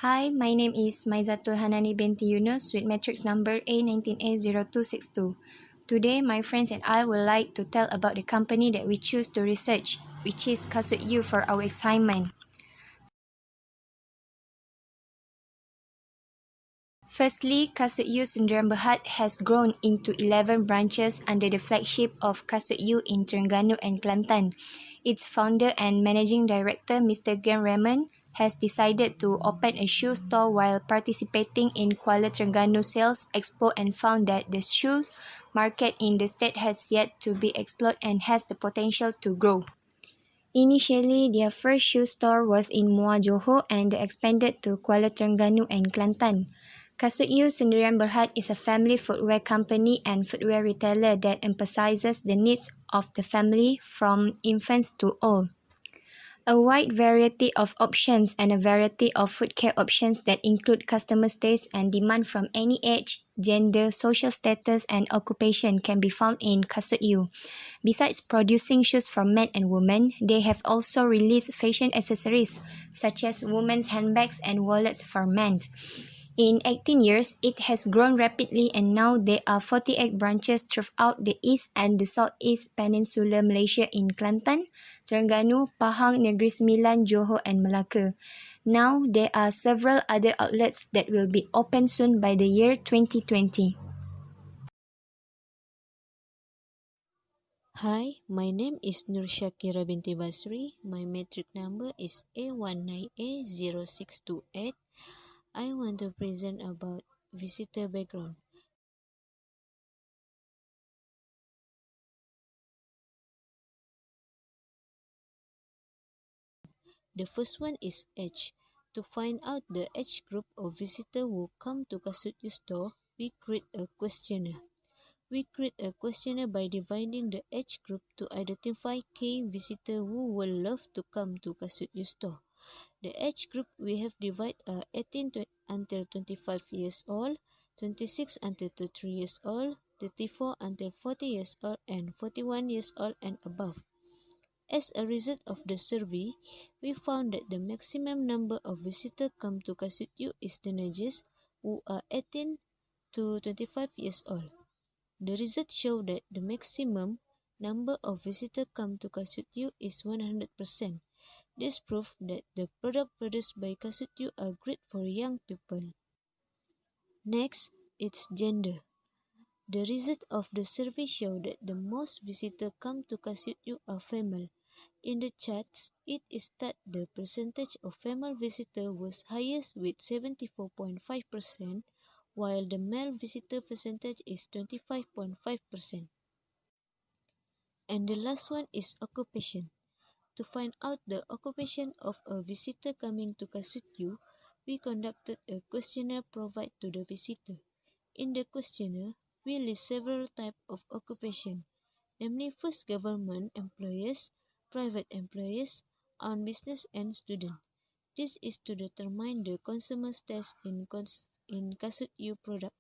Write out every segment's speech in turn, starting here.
Hi, my name is MAIZATUL HANANI Binti YUNUS with matrix number A19A0262. Today, my friends and I would like to tell about the company that we choose to research, which is Kasut U for our assignment. Firstly, Kasut U Sdn Bhd has grown into 11 branches under the flagship of Kasut U in Terengganu and Kelantan. Its founder and managing director, Mr. Glen Raymond, has decided to open a shoe store while participating in Kuala Terengganu Sales Expo and found that the shoes market in the state has yet to be explored and has the potential to grow. Initially, their first shoe store was in Muar Johor and expanded to Kuala Terengganu and Kelantan. Kasut U Sdn Bhd is a family footwear company and footwear retailer that emphasizes the needs of the family from infants to old. A wide variety of options and a variety of foot care options that include customers' taste and demand from any age, gender, social status and occupation can be found in Kasut U. Besides producing shoes for men and women, they have also released fashion accessories such as women's handbags and wallets for men. In 18 years, it has grown rapidly and now there are 48 branches throughout the East and the Southeast Peninsular Malaysia in Kelantan, Terengganu, Pahang, Negeri Sembilan, Johor and Melaka. Now, there are several other outlets that will be open soon by the year 2020. Hi, my name is SYAKIRA Binti BASRI. My matric number is A19A0628. I want to present about visitor background. The first one is age. To find out the age group of visitors who come to Kasut U store, we create a questionnaire. We create a questionnaire by dividing the age group to identify key visitors who will love to come to Kasut U store. The age group we have divided are 18 until 25 years old, 26 until 33 years old, 34 until 40 years old, and 41 years old and above. As a result of the survey, we found that the maximum number of visitors come to Kasut U is teenagers who are 18 to 25 years old. The results show that the maximum number of visitors come to Kasut U is 100%. This proves that the products produced by Kasut U are great for young people. Next, it's gender. The results of the survey show that the most visitors come to Kasut U are female. In the charts, it is that the percentage of female visitors was highest with 74.5%, while the male visitor percentage is 25.5%. And the last one is occupation. To find out the occupation of a visitor coming to Kasut U, we conducted a questionnaire provided to the visitor. In the questionnaire, we list several types of occupation, namely first government employers, private employers, own business and student. This is to determine the consumer's taste in Kasut U product.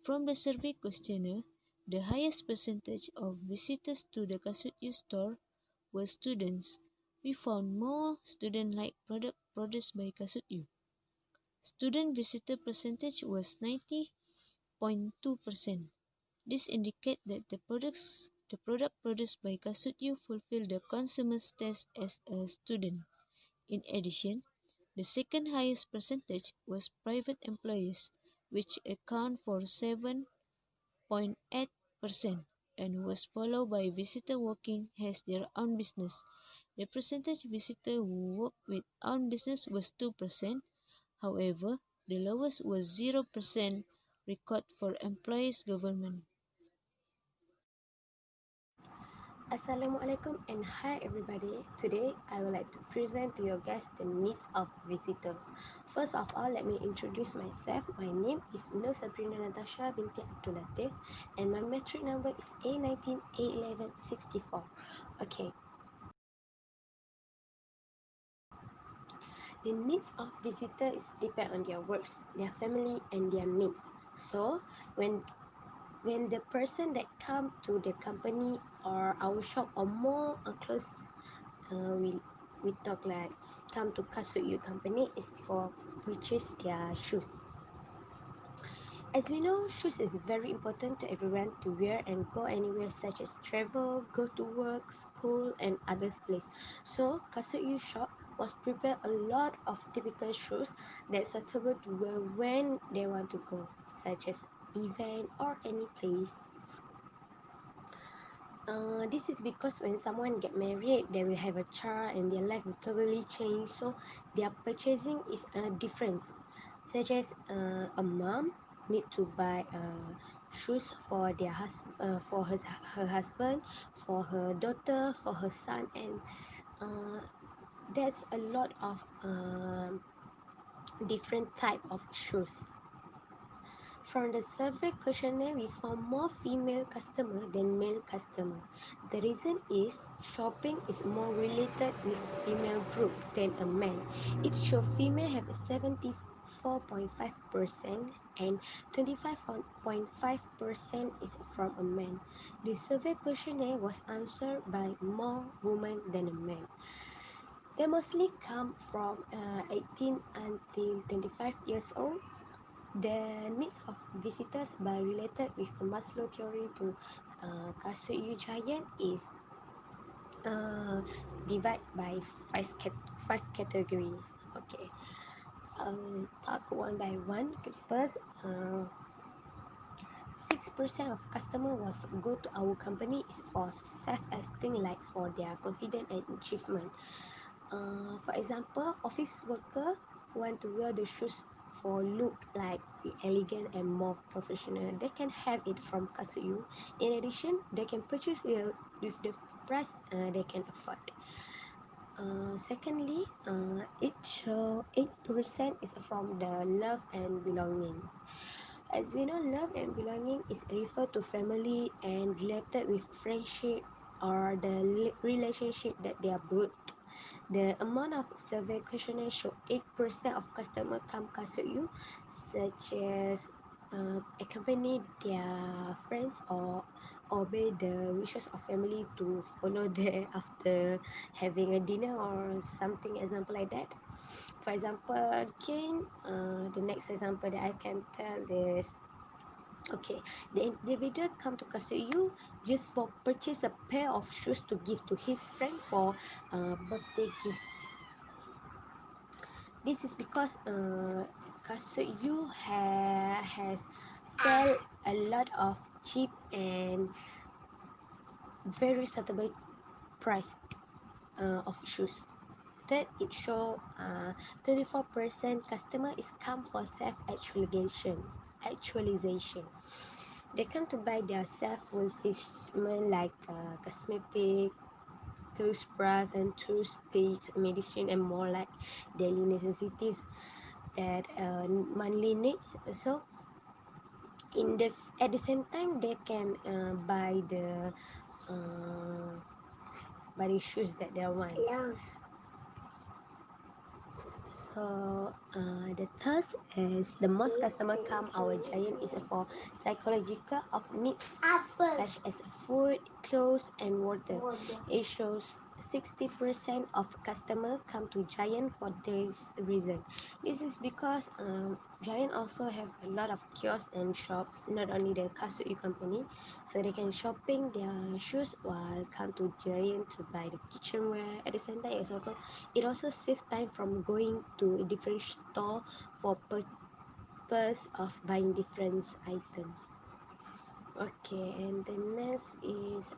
From the survey questionnaire, the highest percentage of visitors to the Kasut U store were students. We found more student-like product produced by Kasut U. Student visitor percentage was 90.2%. This indicates that the product produced by Kasut U fulfill the consumer's taste as a student. In addition, the second highest percentage was private employees, which account for 7.8% and was followed by visitor working as their own business. The percentage visitor who work with own business was 2%. However, the lowest was 0% record for employees government. Assalamualaikum and hi everybody. Today I would like to present to your guests the needs of visitors. First of all, let me introduce myself. My name is SABRINA NATASHA Binti ABDUL and my matric number is A19A1164. Okay. The needs of visitors depend on their works, their family and their needs. So when the person that come to the company or our shop or mall or close, we we talk like come to Kasut U company is for purchase their shoes. As we know, shoes is very important to everyone to wear and go anywhere such as travel, go to work, school and others place. So Kasut U shop was prepared a lot of typical shoes that suitable to wear when they want to go, such as event or any place. This is because when someone get married, they will have a child and their life will totally change. So their purchasing is a difference. Such as a mom need to buy shoes for their for her husband, for her daughter, for her son, and uh, that's a lot of different type of shoes. From the survey questionnaire, we found more female customers than male customers. The reason is shopping is more related with female group than a man. It shows female have 74.5% and 25.5% is from a man. The survey questionnaire was answered by more women than a man. They mostly come from 18 until 25 years old. The needs of visitors by related with the Maslow theory to Kasut U Giant is divided by five categories. Okay, I'll talk one by one. Okay, first, 6% of customer was go to our company is for self-esteem, like for their confidence and achievement. For example, office worker want to wear the shoes for look like elegant and more professional. They can have it from Kasut U. In addition, they can purchase with the price they can afford. Secondly, it show 8% is from the love and belongings. As we know, love and belonging is referred to family and related with friendship or the relationship that they are built. The amount of survey questionnaire show 8% of customer come Kasut U, such as accompany their friends or obey the wishes of family to follow there after having a dinner or something example like that. For example, again, the next example that I can tell is, okay, the individual come to Kasut U just for purchase a pair of shoes to give to his friend for birthday gift. This is because Kasut U has sell a lot of cheap and very suitable price of shoes. Third, it show 34% customer is come for actualization. They come to buy their self-fulfillment like cosmetic, toothbrush and toothpaste, medicine and more like daily necessities that monthly needs. So in this at the same time they can uh, buy the shoes that they want. So the third is the most customer come our giant is for psychological of needs such as food, clothes and water. It shows 60% of customer come to giant for this reason. This is because giant also have a lot of kiosks and shop, not only the Kasut U company, so they can shopping their shoes while come to giant to buy the kitchenware. At the same time, it also save time from going to a different store for purpose of buying different items. Okay, and the next is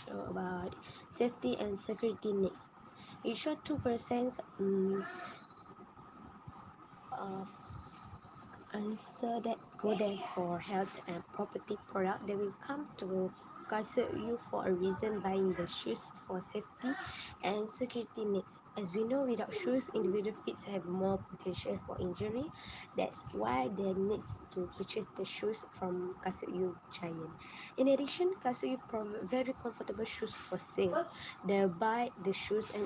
show about safety and security needs. It show 2% of answer that go there for health and property product. They will come to Kasut U for a reason buying the shoes for safety and security needs. As we know, without shoes, individual feet have more potential for injury. That's why they need to purchase the shoes from Kasut U Giant. In addition, Kasut U provide very comfortable shoes for sale. They buy the shoes and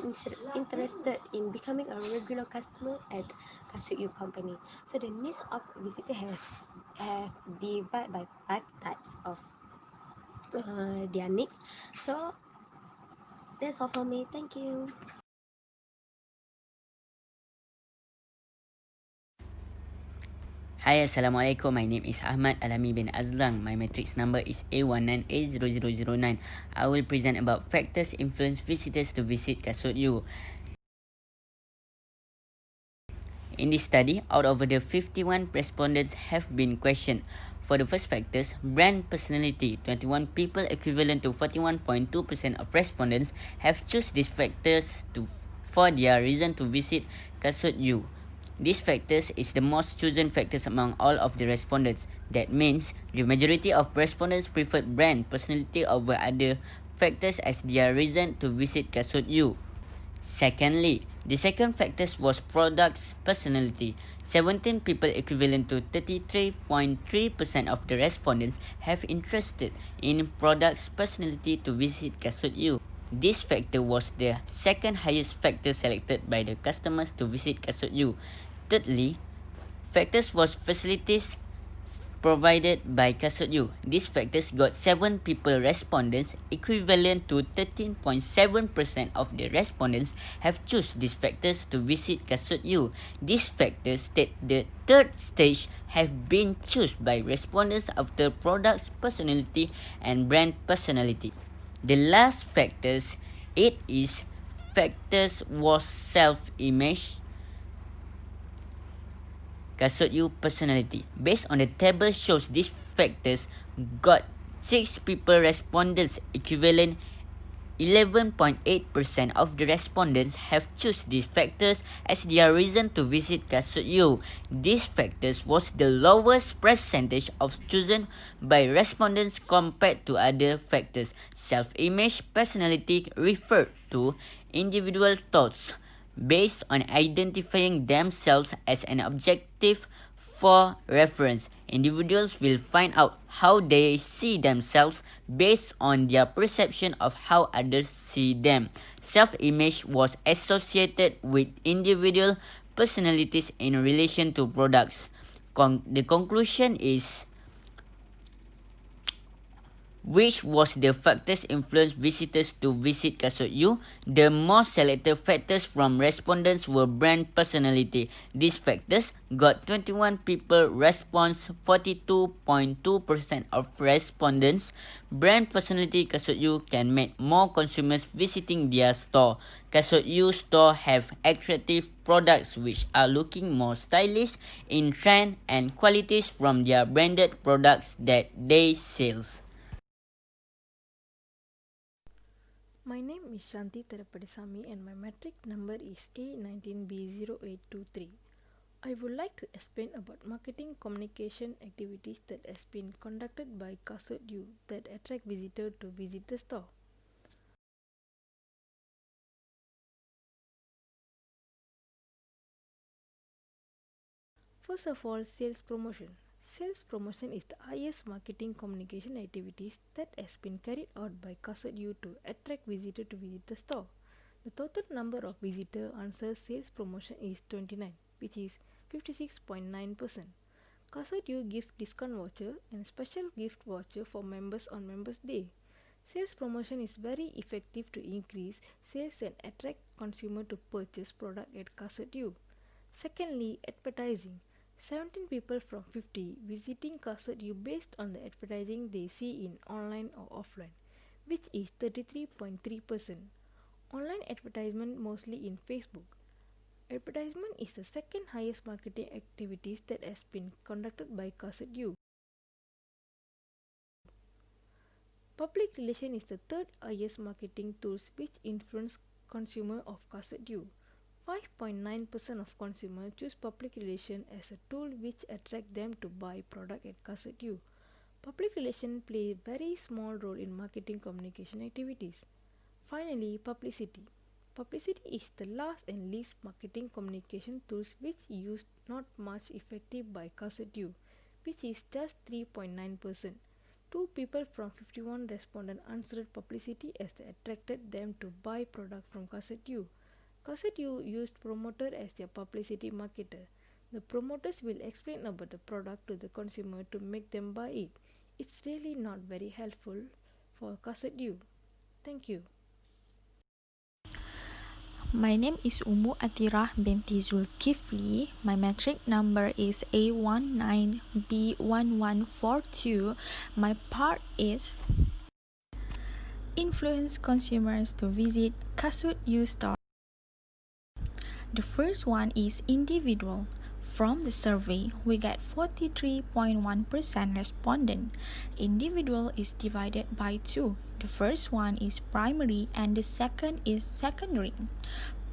interested in becoming a regular customer at Kasut U company. So the needs of visitor have divided by 5 types of their needs. So that's all for me. Thank you. Hi, Assalamualaikum. My name is Ahmad AHLAMI bin AZLANG. My matrix number is A19A0009. I will present about factors influence visitors to visit Kasut U. In this study, out of the 51 respondents have been questioned. For the first factors, brand personality, 21 people equivalent to 41.2% of respondents have chosen these factors for their reason to visit Kasut U. These factors is the most chosen factors among all of the respondents. That means the majority of respondents preferred brand personality over other factors as their reason to visit Kasut U. Secondly, the second factor was product's personality. 17 people equivalent to 33.3% of the respondents have interested in product's personality to visit Kasut U. This factor was the second highest factor selected by the customers to visit Kasut U. Thirdly, factors was facilities provided by Kasut U. These factors got 7 people respondents, equivalent to 13.7% of the respondents have choose these factors to visit Kasut U. These factors state the third stage have been chosen by respondents after product's personality and brand personality. The last factors, it is factors was self-image, Kasut U personality. Based on the table shows these factors got 6 people respondents, equivalent 11.8% of the respondents have choose these factors as their reason to visit Kasut U. These factors was the lowest percentage of chosen by respondents compared to other factors. Self-image personality referred to individual thoughts based on identifying themselves as an objective for reference. Individuals will find out how they see themselves based on their perception of how others see them. Self-image was associated with individual personalities in relation to products. The conclusion is which was the factors influence visitors to visit Kasut U? The most selected factors from respondents were brand personality. These factors got 21 people response, 42.2% of respondents. Brand personality Kasut U can make more consumers visiting their store. Kasut U store have attractive products which are looking more stylish in trend and qualities from their branded products that they sell. My name is Shanti TERAPADISAMY and my matric number is A19B0823. I would like to explain about marketing communication activities that has been conducted by Kasut U that attract visitors to visit the store. First of all, sales promotion. Sales promotion is the highest marketing communication activities that has been carried out by Kasut U to attract visitors to visit the store. The total number of visitors answer sales promotion is 29, which is 56.9%. Kasut U gives discount voucher and special gift voucher for members on Members Day. Sales promotion is very effective to increase sales and attract consumer to purchase product at Kasut U. Secondly, advertising. 17 people from 50 visiting Kasut U based on the advertising they see in online or offline, which is 33.3%. Online advertisement mostly in Facebook. Advertisement is the second highest marketing activities that has been conducted by Kasut U. Public relation is the third highest marketing tools which influence consumer of Kasut U. 5.9% of consumers choose public relation as a tool which attract them to buy product at Kasut U. Public relation play a very small role in marketing communication activities. Finally, publicity. Publicity is the last and least marketing communication tools which used not much effective by Kasut U, which is just 3.9%. 2 people from 51 respondents answered publicity as they attracted them to buy product from Kasut U. Kasut U used promoter as their publicity marketer. The promoters will explain about the product to the consumer to make them buy it. It's really not very helpful for Kasut U. Thank you. My name is Ummu Athirah Binti Zulkefli. My metric number is A19B1142. My part is influence consumers to visit Kasut U store. The first one is individual. From the survey, we get 43.1% respondent. Individual is divided by two. The first one is primary and the second is secondary.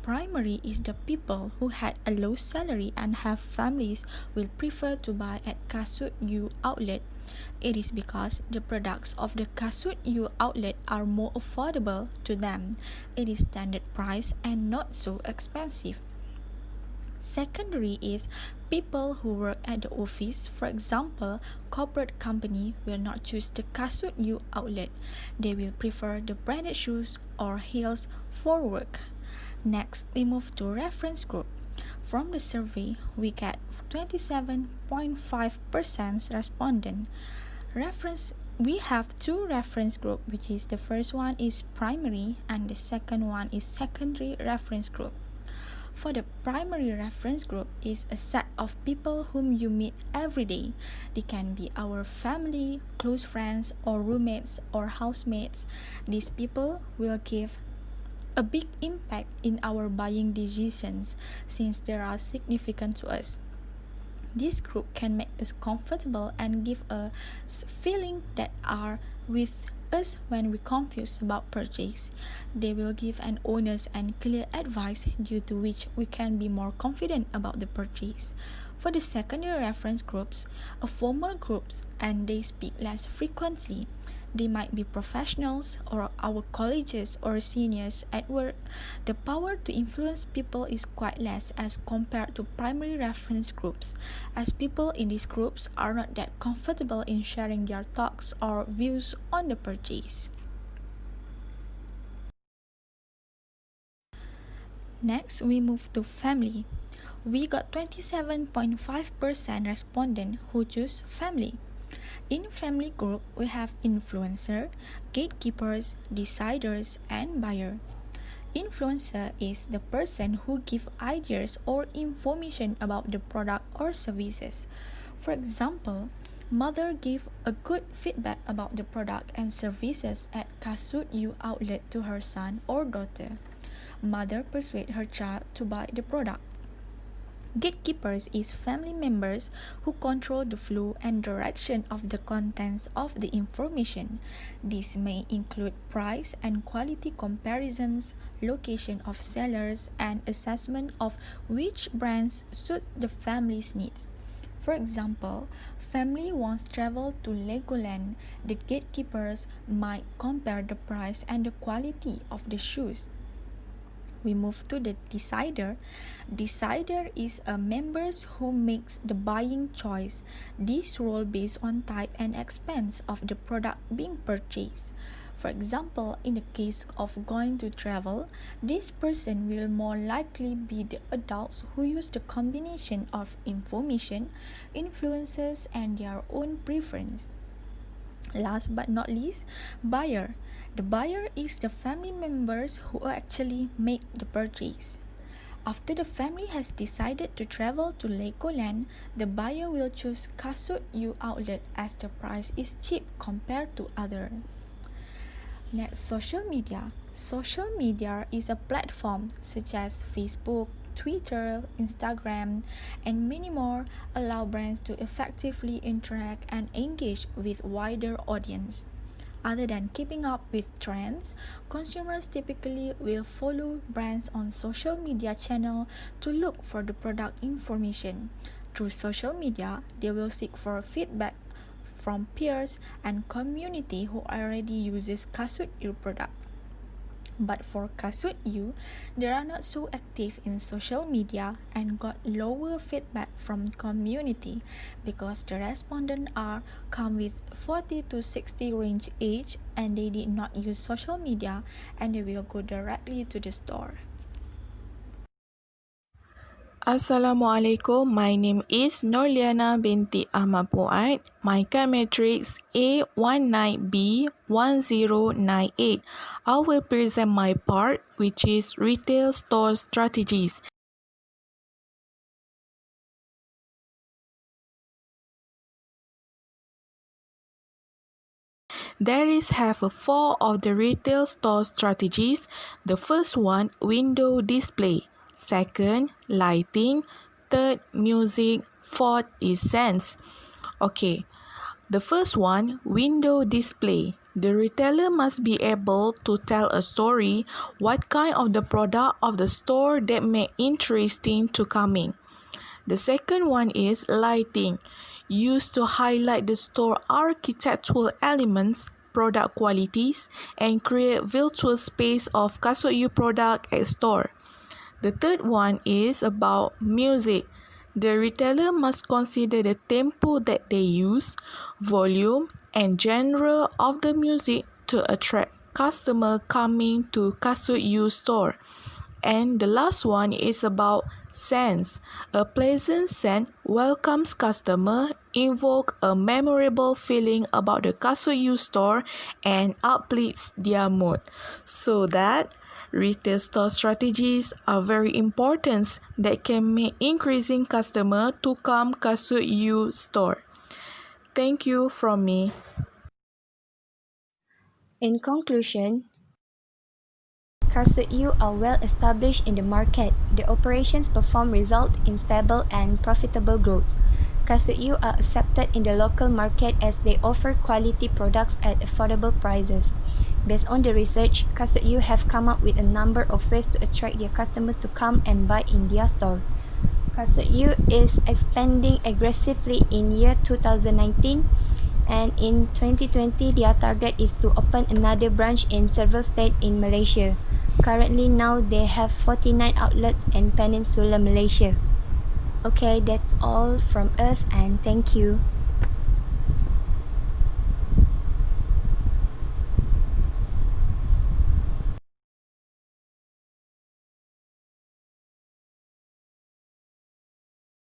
Primary is the people who had a low salary and have families will prefer to buy at Kasut U outlet. It is because the products of the Kasut U outlet are more affordable to them. It is standard price and not so expensive. Secondary is people who work at the office. For example, corporate company will not choose the Kasut U outlet. They will prefer the branded shoes or heels for work. Next, we move to reference group. From the survey, we get 27.5% respondent. We have two reference group, which is the first one is primary and the second one is secondary reference group. For the primary reference group is a set of people whom you meet every day. They can be our family, close friends, or roommates or housemates. These people will give a big impact in our buying decisions since they are significant to us. This group can make us comfortable and give a feeling that are with us when we confused about purchase. They will give an honest and clear advice due to which we can be more confident about the purchase. For the secondary reference groups, a formal groups and they speak less frequently. They might be professionals or our colleagues or seniors at work. The power to influence people is quite less as compared to primary reference groups, as people in these groups are not that comfortable in sharing their thoughts or views on the purchase. Next, we move to family. We got 27.5% respondent who choose family. In family group, we have influencer, gatekeepers, deciders, and buyer. Influencer is the person who give ideas or information about the product or services. For example, mother give a good feedback about the product and services at Kasut U outlet to her son or daughter. Mother persuade her child to buy the product. Gatekeepers is family members who control the flow and direction of the contents of the information. This may include price and quality comparisons, location of sellers, and assessment of which brands suits the family's needs. For example, family wants travel to Legoland. The gatekeepers might compare the price and the quality of the shoes. We move to the decider. Decider is a members who makes the buying choice. This role based on type and expense of the product being purchased. For example, in the case of going to travel, this person will more likely be the adults who use the combination of information, influences, and their own preference. Last but not least, buyer. The buyer is the family members who actually make the purchase. After the family has decided to travel to Legoland, the buyer will choose Kasut U outlet as the price is cheap compared to other. Next, social media. Social media is a platform such as Facebook, Twitter, Instagram, and many more allow brands to effectively interact and engage with wider audience. Other than keeping up with trends, consumers typically will follow brands on social media channel to look for the product information. Through social media, they will seek for feedback from peers and community who already uses Kasut U product. But for Kasut U, they are not so active in social media and got lower feedback from community because the respondents come with 40 to 60 range age and they did not use social media and they will go directly to the store. Assalamualaikum. My name is LIYANA Binti AHMAD PUAD. My card matrix A19B1098. I will present my part, which is retail store strategies. There is four of the retail store strategies. The first one, window display. Second, lighting. Third, music. Fourth is scents. Okay, the first one, window display. The retailer must be able to tell a story, what kind of the product of the store that may interesting to come in. The second one is lighting, used to highlight the store architectural elements, product qualities, and create virtual space of Kasut You product at store. The third one is about music. The retailer must consider the tempo that they use, volume, and genre of the music to attract customer coming to Kasut You store. And the last one is about scents. A pleasant scent welcomes customer, invoke a memorable feeling about the Kasut You store, and uplifts their mood. So that retail store strategies are very important that can make increasing customer to come Kasut You store. Thank you from me. In conclusion, Kasut You are well established in the market. The operations perform result in stable and profitable growth. Kasut You are accepted in the local market as they offer quality products at affordable prices. Based on the research, Kasut You have come up with a number of ways to attract their customers to come and buy in their store. Kasut You is expanding aggressively in year 2019, and in 2020 their target is to open another branch in several states in Malaysia. Currently now they have 49 outlets in Peninsular Malaysia. Okay, that's all from us and thank you.